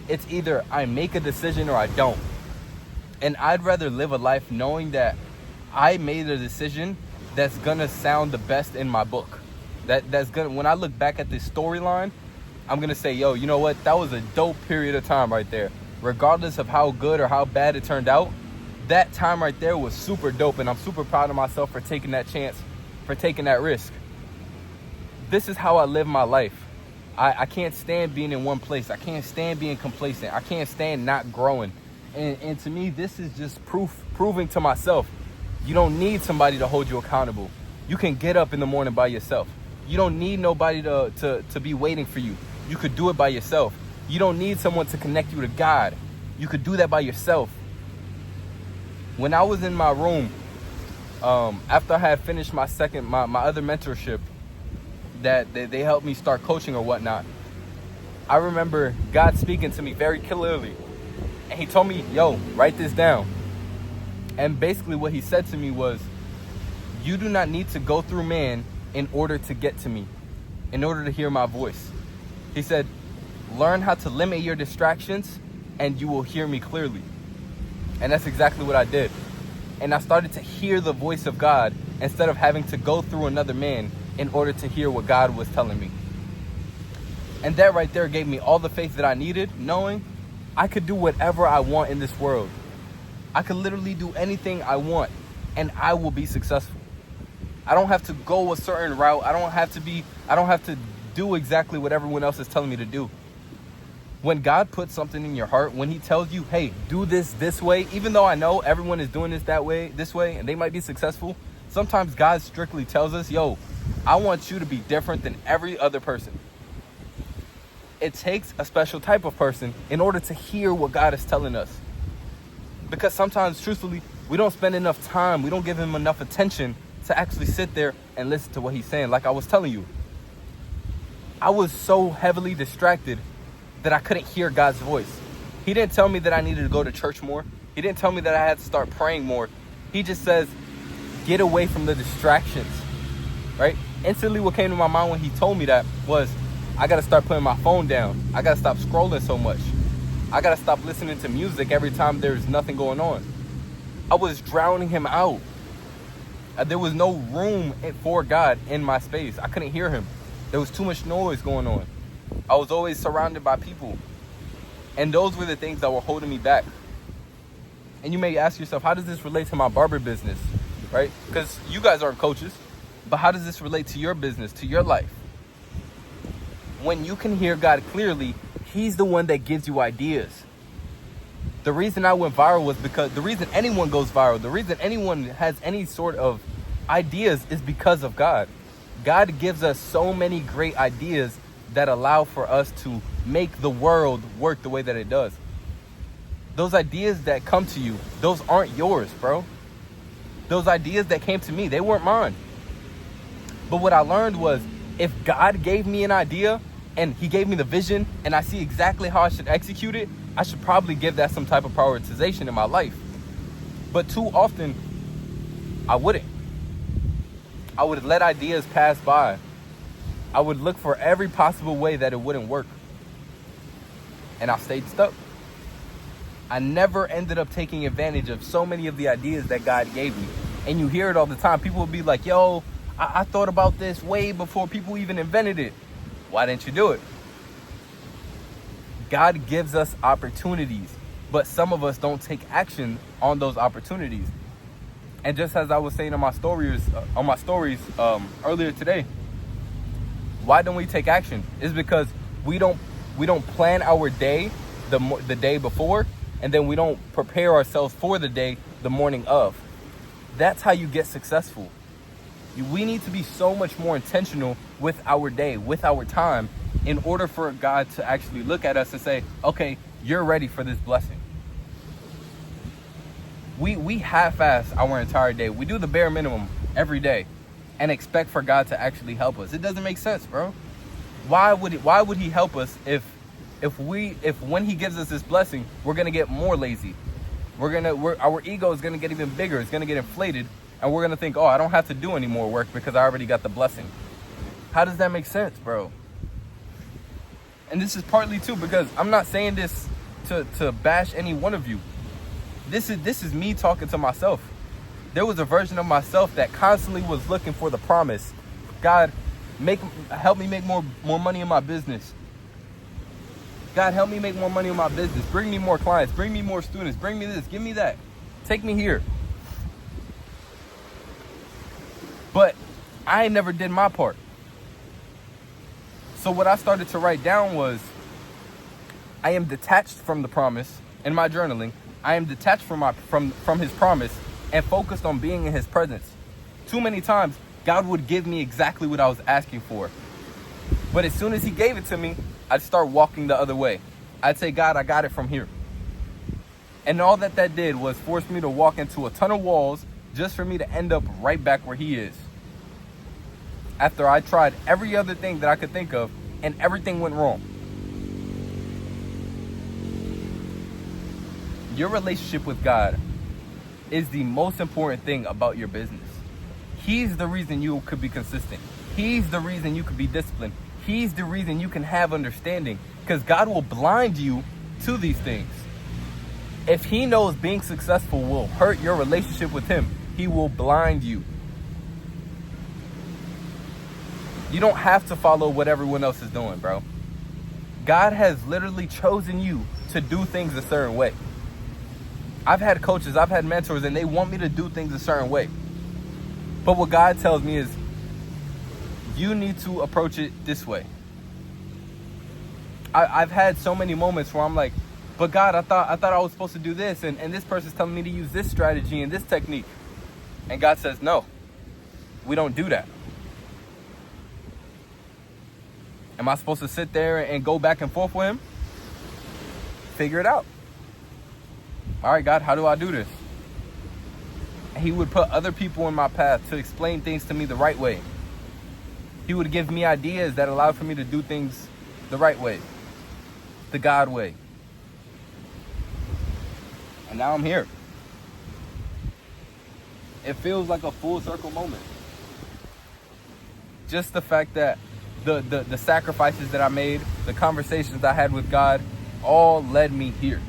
It's either I make a decision or I don't. And I'd rather live a life knowing that I made a decision that's gonna sound the best in my book. That's gonna, when I look back at this storyline, I'm gonna say, yo, you know what? That was a dope period of time right there. Regardless of how good or how bad it turned out, that time right there was super dope, and I'm super proud of myself for taking that chance, for taking that risk. This is how I live my life. I can't stand being in one place. I can't stand being complacent. I can't stand not growing. And to me, this is just proving to myself, you don't need somebody to hold you accountable. You can get up in the morning by yourself. You don't need nobody to be waiting for you. You could do it by yourself. You don't need someone to connect you to God. You could do that by yourself. When I was in my room, after I had finished my other mentorship, that they helped me start coaching or whatnot, I remember God speaking to me very clearly. And he told me, yo, write this down. And basically what he said to me was, you do not need to go through man in order to get to me, in order to hear my voice. He said, learn how to limit your distractions and you will hear me clearly. And that's exactly what I did. And I started to hear the voice of God instead of having to go through another man in order to hear what God was telling me. And that right there gave me all the faith that I needed, knowing I could do whatever I want in this world. I could literally do anything I want and I will be successful. I don't have to go a certain route. I don't have to do exactly what everyone else is telling me to do. When God puts something in your heart, when he tells you, hey, do this way, even though I know everyone is doing this way, and they might be successful, sometimes God strictly tells us, yo, I want you to be different than every other person. It takes a special type of person in order to hear what God is telling us. Because sometimes, truthfully, we don't spend enough time, we don't give him enough attention to actually sit there and listen to what he's saying. Like I was telling you, I was so heavily distracted that I couldn't hear God's voice. He didn't tell me that I needed to go to church more. He didn't tell me that I had to start praying more. He just says, get away from the distractions, right? Instantly what came to my mind when he told me that was, I gotta start putting my phone down. I gotta stop scrolling so much. I gotta stop listening to music every time there's nothing going on. I was drowning him out. There was no room for God in my space. I couldn't hear him. There was too much noise going on. I was always surrounded by people. And those were the things that were holding me back. And you may ask yourself, how does this relate to my barber business, right? Because you guys aren't coaches, but how does this relate to your business, to your life? When you can hear God clearly, he's the one that gives you ideas. The reason I went viral was because the reason anyone goes viral, the reason anyone has any sort of ideas is because of God. God gives us so many great ideas that allow for us to make the world work the way that it does. Those ideas that come to you, those aren't yours, bro. Those ideas that came to me, they weren't mine. But what I learned was, if God gave me an idea and he gave me the vision and I see exactly how I should execute it, I should probably give that some type of prioritization in my life. But too often, I wouldn't. I would let ideas pass by. I would look for every possible way that it wouldn't work. And I stayed stuck. I never ended up taking advantage of so many of the ideas that God gave me. And you hear it all the time. People will be like, yo, I thought about this way before people even invented it. Why didn't you do it? God gives us opportunities, but some of us don't take action on those opportunities. And just as I was saying on my stories earlier today, why don't we take action? It's because we don't plan our day the day before, and then we don't prepare ourselves for the day the morning of. That's how you get successful. We need to be so much more intentional with our day, with our time, in order for God to actually look at us and say, okay, you're ready for this blessing. We half-ass our entire day. We do the bare minimum every day and expect for God to actually help us. It doesn't make sense, bro. Why would he help us if when he gives us this blessing, we're gonna get more lazy? Our ego is gonna get even bigger. It's gonna get inflated, and we're gonna think, oh, I don't have to do any more work because I already got the blessing. How does that make sense, bro? And this is partly too because I'm not saying this to bash any one of you. This is me talking to myself. There was a version of myself that constantly was looking for the promise. God, help me make more money in my business. God, help me make more money in my business. Bring me more clients. Bring me more students. Bring me this. Give me that. Take me here. But I never did my part. So what I started to write down was, I am detached from the promise in my journaling. I am detached from his promise and focused on being in his presence. Too many times, God would give me exactly what I was asking for. But as soon as he gave it to me, I'd start walking the other way. I'd say, God, I got it from here. And all that did was force me to walk into a ton of walls just for me to end up right back where he is. After I tried every other thing that I could think of and everything went wrong. Your relationship with God is the most important thing about your business. He's the reason you could be consistent. He's the reason you could be disciplined. He's the reason you can have understanding, because God will blind you to these things. If he knows being successful will hurt your relationship with him, he will blind you. You don't have to follow what everyone else is doing, bro. God has literally chosen you to do things a certain way. I've had coaches, I've had mentors, and they want me to do things a certain way. But what God tells me is, you need to approach it this way. I've had so many moments where I'm like, but God, I thought I was supposed to do this, and this person's telling me to use this strategy and this technique. And God says, no, we don't do that. Am I supposed to sit there and go back and forth with him? Figure it out. All right, God, how do I do this? And he would put other people in my path to explain things to me the right way. He would give me ideas that allowed for me to do things the right way, the God way. And now I'm here. It feels like a full circle moment. Just the fact that the sacrifices that I made, the conversations I had with God, all led me here.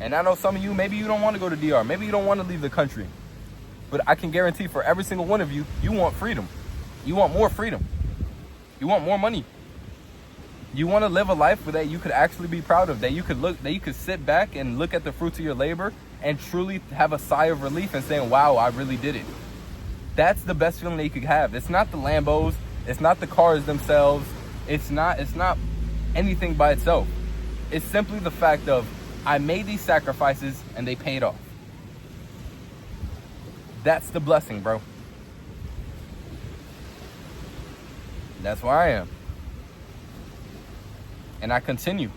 And I know some of you, maybe you don't want to go to DR. Maybe you don't want to leave the country. But I can guarantee for every single one of you, you want freedom. You want more freedom. You want more money. You want to live a life that you could actually be proud of, that you could sit back and look at the fruits of your labor and truly have a sigh of relief and saying, wow, I really did it. That's the best feeling that you could have. It's not the Lambos. It's not the cars themselves. It's not anything by itself. It's simply the fact of, I made these sacrifices and they paid off. That's the blessing, bro. That's where I am. And I continue.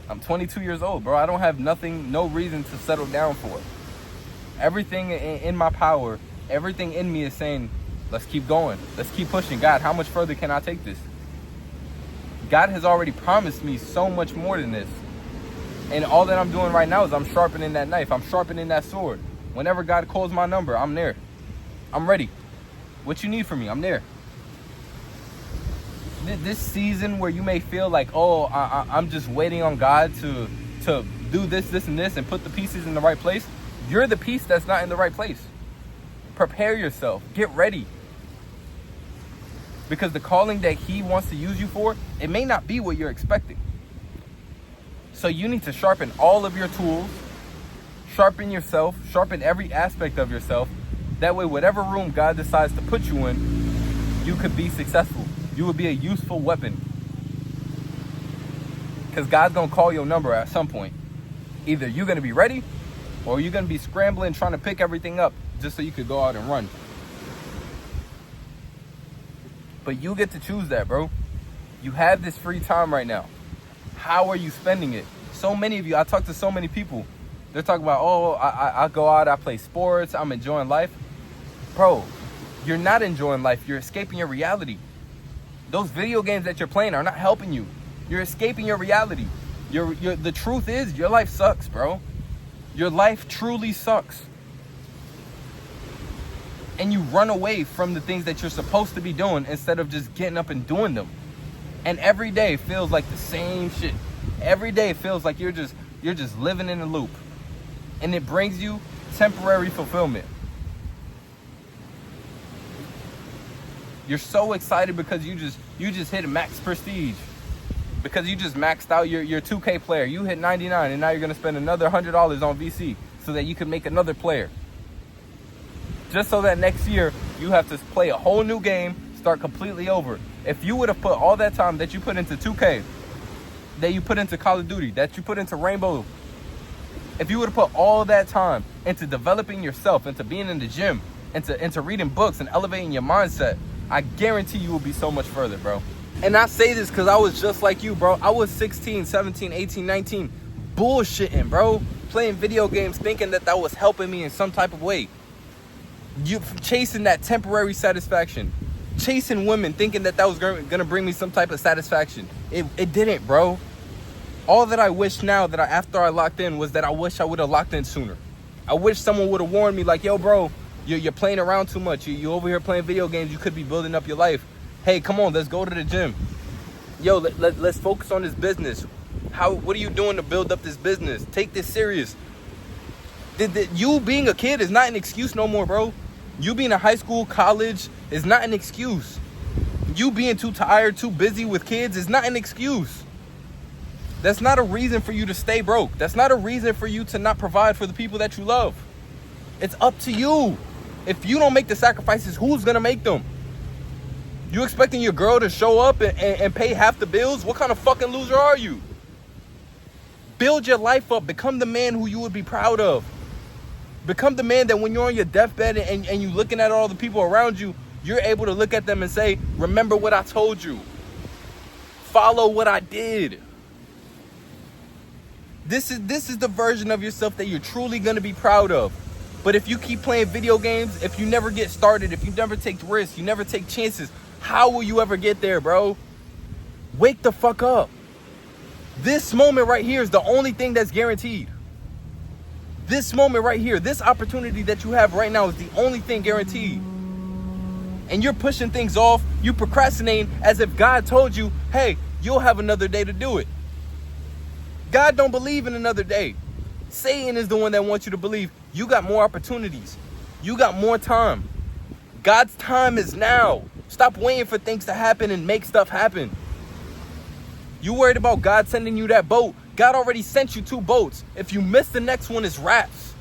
I'm 22 years old, bro. I don't have no reason to settle down for. Everything in my power, everything in me is saying, let's keep going. Let's keep pushing. God, how much further can I take this? God has already promised me so much more than this. And all that I'm doing right now is I'm sharpening that knife. I'm sharpening that sword. Whenever God calls my number, I'm there. I'm ready. What you need from me, I'm there. This season where you may feel like, oh, I'm just waiting on God to do this, and this, and put the pieces in the right place. You're the piece that's not in the right place. Prepare yourself. Get ready. Because the calling that he wants to use you for, it may not be what you're expecting. So you need to sharpen all of your tools, sharpen yourself, sharpen every aspect of yourself. That way, whatever room God decides to put you in, you could be successful. You would be a useful weapon. Because God's going to call your number at some point. Either you're going to be ready, or you're going to be scrambling, trying to pick everything up just so you could go out and run. But you get to choose that, bro. You have this free time right now. How are you spending it? So many of you, I talk to so many people. They're talking about, oh, I go out, I play sports, I'm enjoying life. Bro, you're not enjoying life. You're escaping your reality. Those video games that you're playing are not helping you. You're escaping your reality. The truth is, your life sucks, bro. Your life truly sucks. And you run away from the things that you're supposed to be doing instead of just getting up and doing them. And every day feels like the same shit. Every day feels like you're just living in a loop. And it brings you temporary fulfillment. You're so excited because you just hit max prestige. Because you just maxed out your 2K player. You hit 99 and now you're gonna spend another $100 on VC so that you can make another player. Just so that next year you have to play a whole new game, start completely over. If you would have put all that time that you put into 2K, that you put into Call of Duty, that you put into Rainbow, if you would have put all that time into developing yourself, into being in the gym, into reading books and elevating your mindset, I guarantee you will be so much further, bro. And I say this because I was just like you, bro. I was 16, 17, 18, 19, bullshitting, bro. Playing video games, thinking that was helping me in some type of way. You chasing that temporary satisfaction. Chasing women, thinking that was gonna bring me some type of satisfaction. It didn't, bro. All that I wish now that after I locked in was that I wish I would have locked in sooner. I wish someone would have warned me like, yo, bro, you're playing around too much. You over here playing video games. You could be building up your life. Hey, come on, let's go to the gym. Yo, let's focus on this business. What are you doing to build up this business? Take this serious. You being a kid is not an excuse no more, bro. You being in high school, college is not an excuse. You being too tired, too busy with kids is not an excuse. That's not a reason for you to stay broke. That's not a reason for you to not provide for the people that you love. It's up to you. If you don't make the sacrifices, who's gonna make them? You expecting your girl to show up and pay half the bills? What kind of fucking loser are you? Build your life up. Become the man who you would be proud of. Become the man that when you're on your deathbed and you're looking at all the people around you, you're able to look at them and say, remember what I told you. Follow what I did. This is the version of yourself that you're truly going to be proud of. But if you keep playing video games, if you never get started, if you never take risks, you never take chances, how will you ever get there, bro? Wake the fuck up. This moment right here is the only thing that's guaranteed. This moment right here, this opportunity that you have right now is the only thing guaranteed. And you're pushing things off, you procrastinating as if God told you, hey, you'll have another day to do it. God don't believe in another day. Satan is the one that wants you to believe you got more opportunities. You got more time. God's time is now. Stop waiting for things to happen and make stuff happen. You worried about God sending you that boat. God already sent you 2 boats. If you miss the next one, it's raps.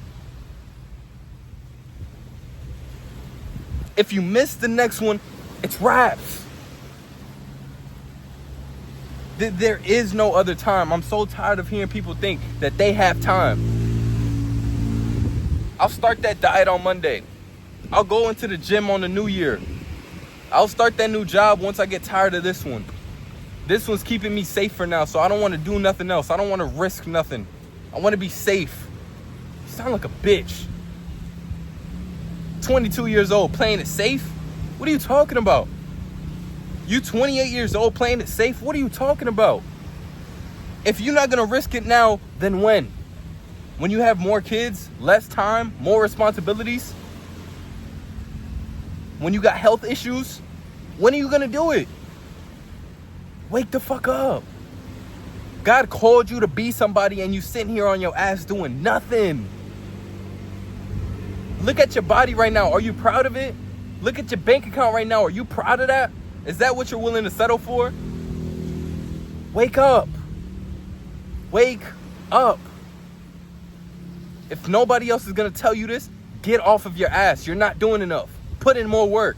If you miss the next one, it's raps. There is no other time. I'm so tired of hearing people think that they have time. I'll start that diet on Monday. I'll go into the gym on the new year. I'll start that new job once I get tired of this one. This one's keeping me safe for now, so I don't want to do nothing else. I don't want to risk nothing. I want to be safe. You sound like a bitch. 22 years old playing it safe? What are you talking about? You 28 years old playing it safe? What are you talking about? If you're not going to risk it now, then when? When you have more kids, less time, more responsibilities? When you got health issues? When are you going to do it? Wake the fuck up. God called you to be somebody and you sitting here on your ass doing nothing. Look at your body right now. Are you proud of it? Look at your bank account right now. Are you proud of that? Is that what you're willing to settle for? Wake up. Wake up. If nobody else is going to tell you this, get off of your ass. You're not doing enough. Put in more work.